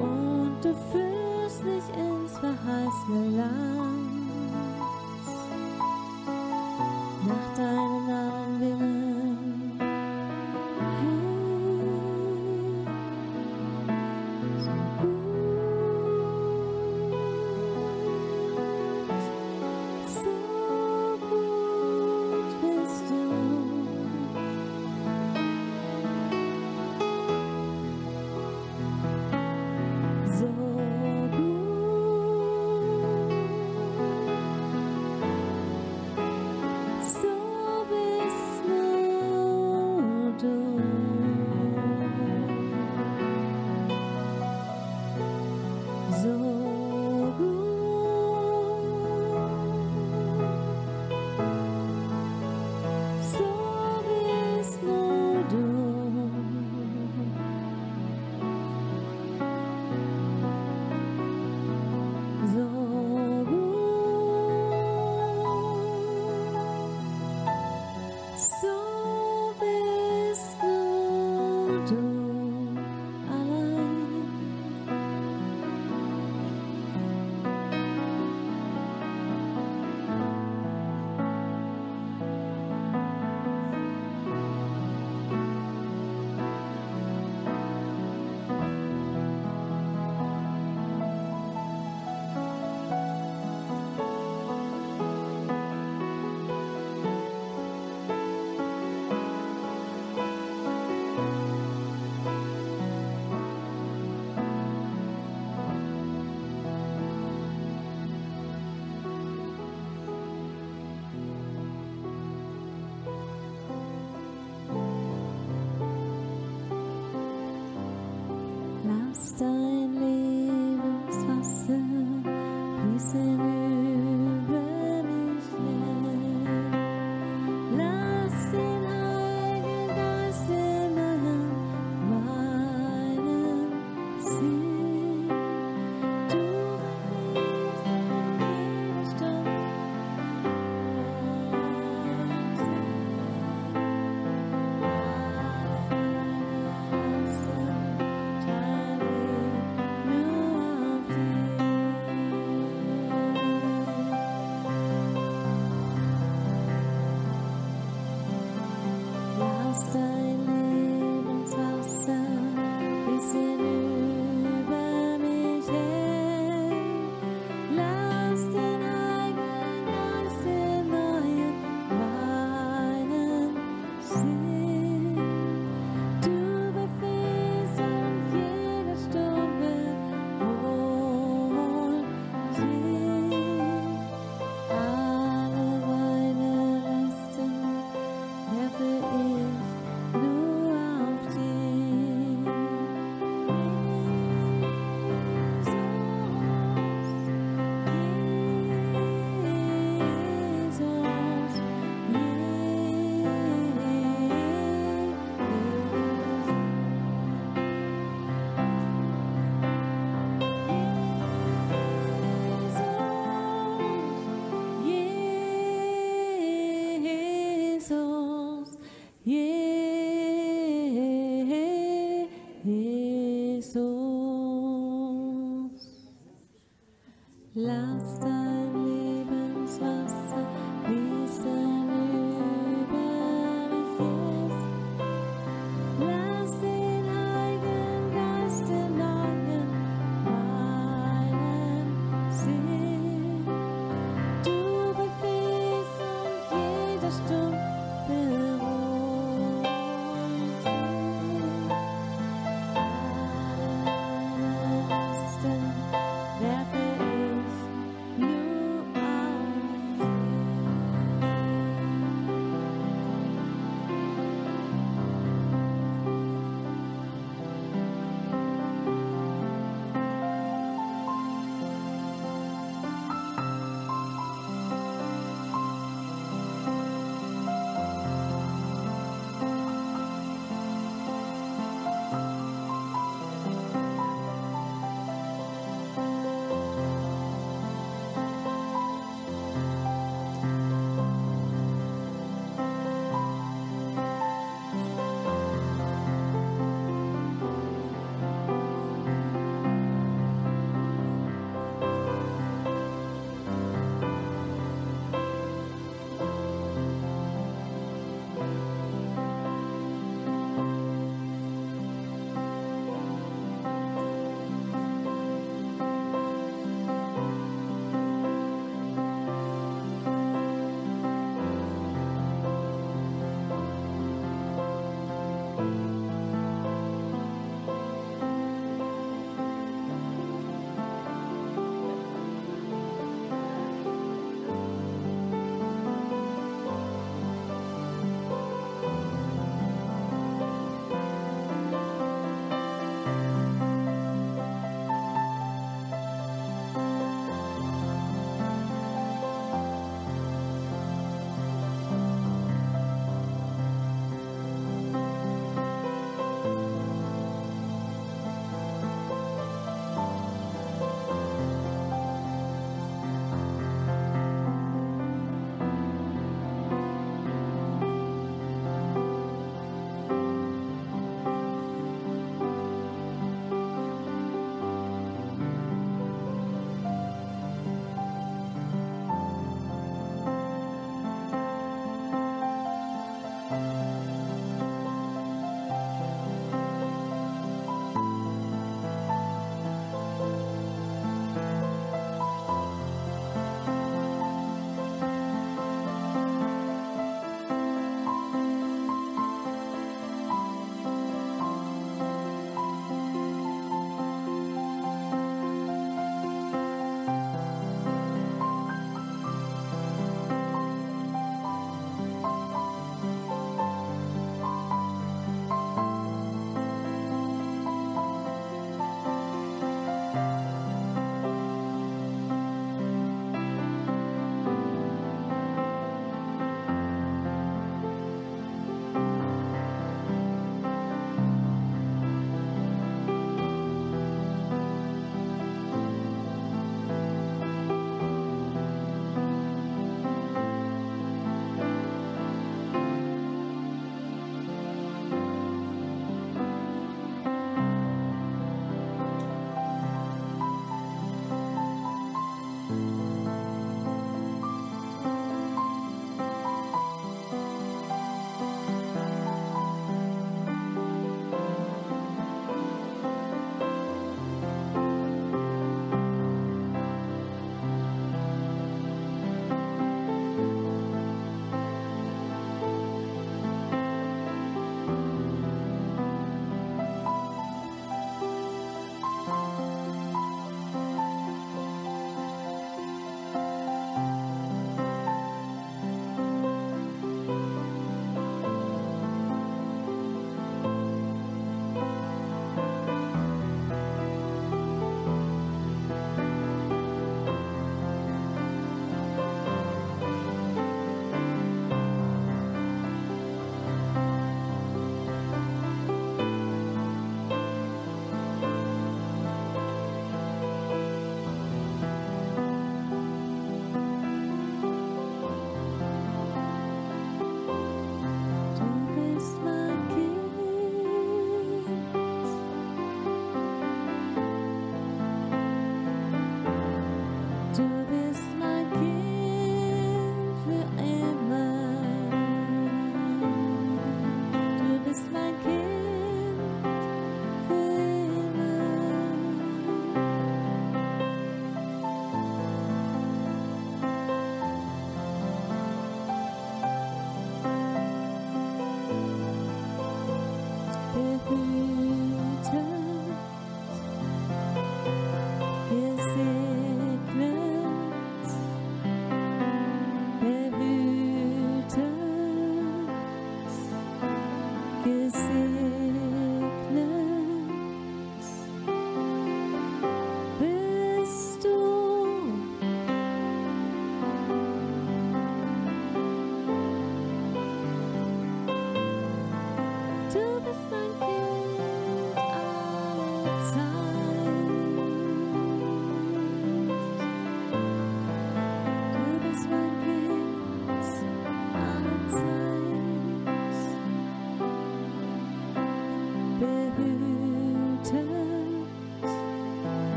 [SPEAKER 1] und du führst mich ins verheißene Land. Nach deinem Namen willen, so gut bist du.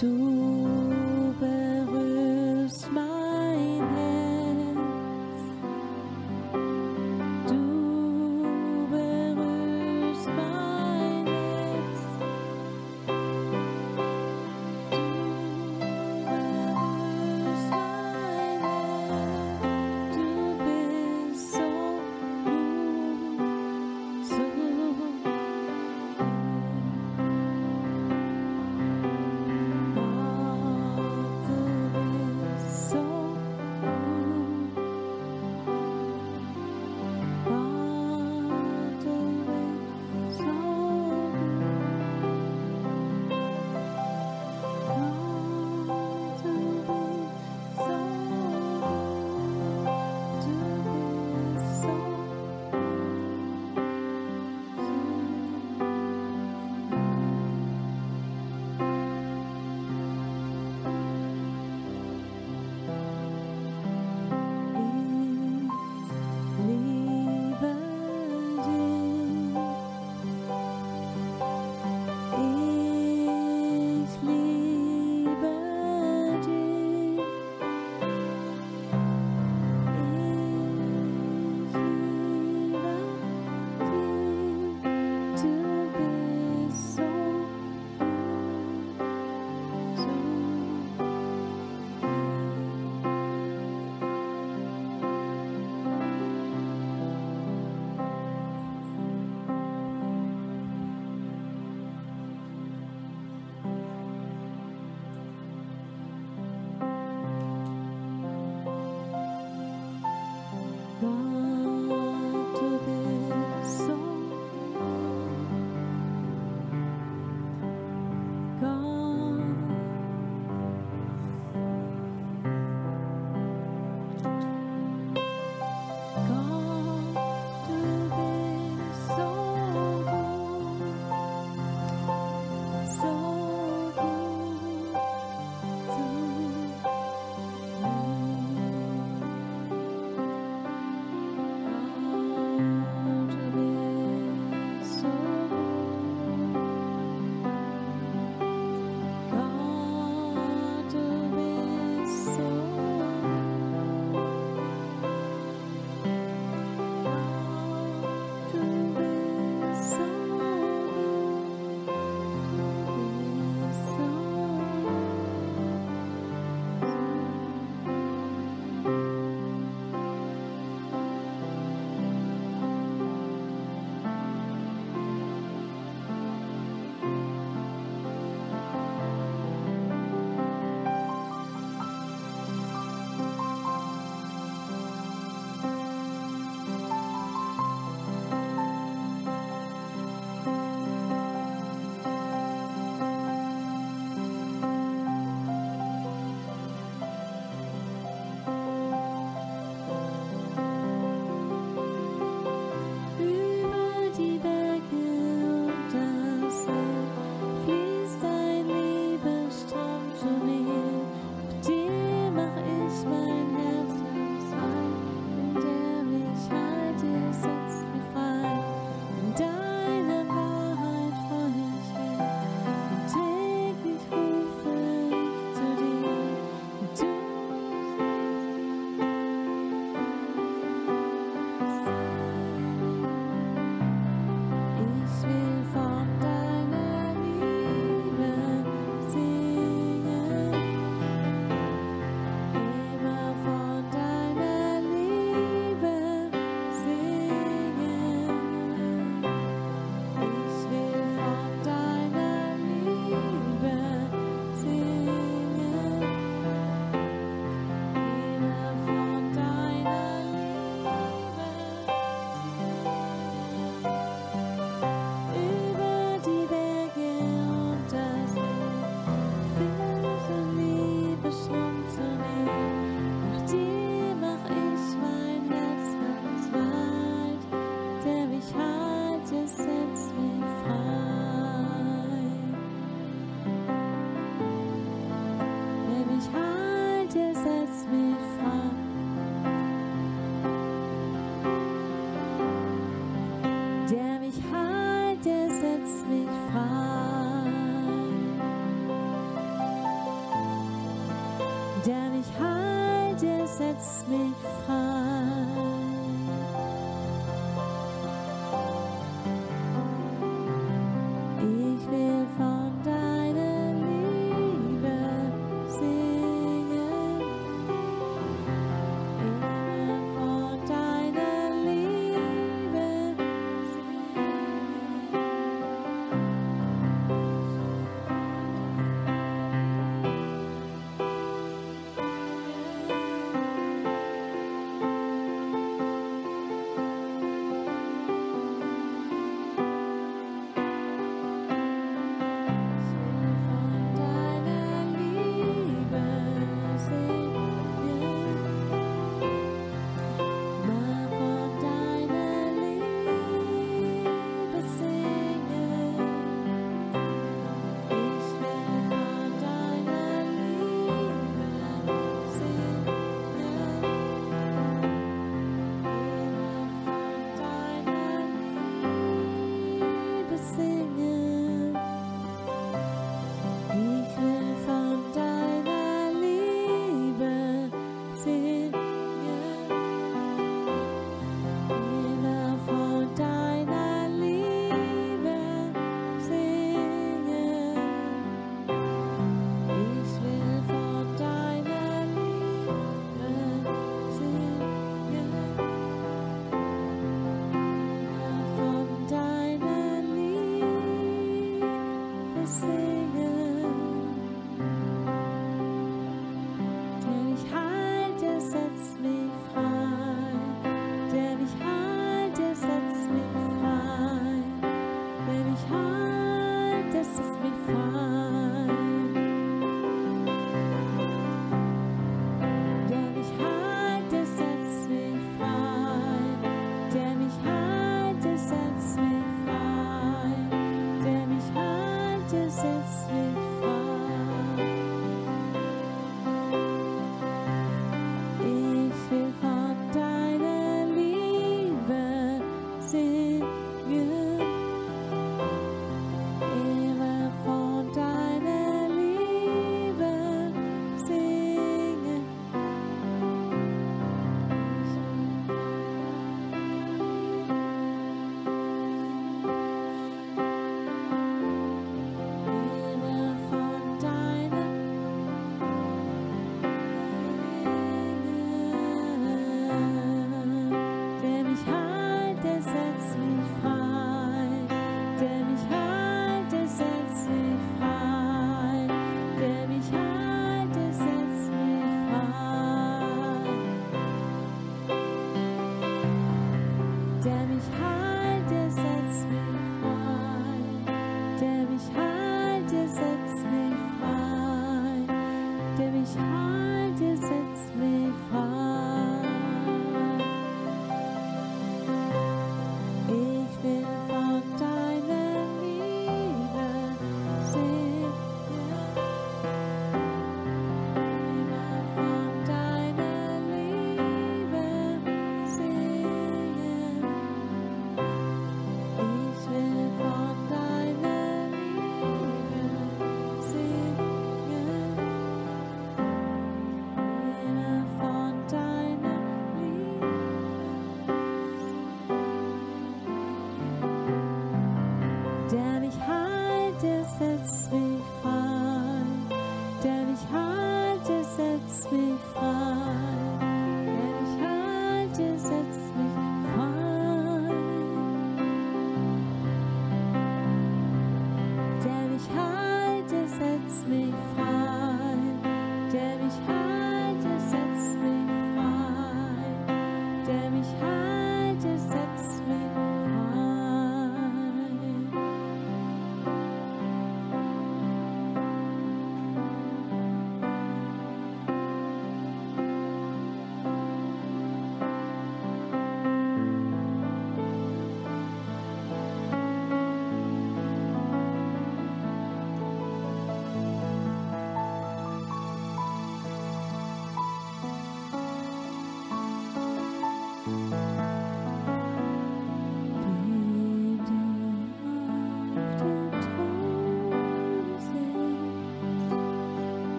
[SPEAKER 1] Du berührst mein Herz, du berührst mein Herz, du bist so gut, so gut.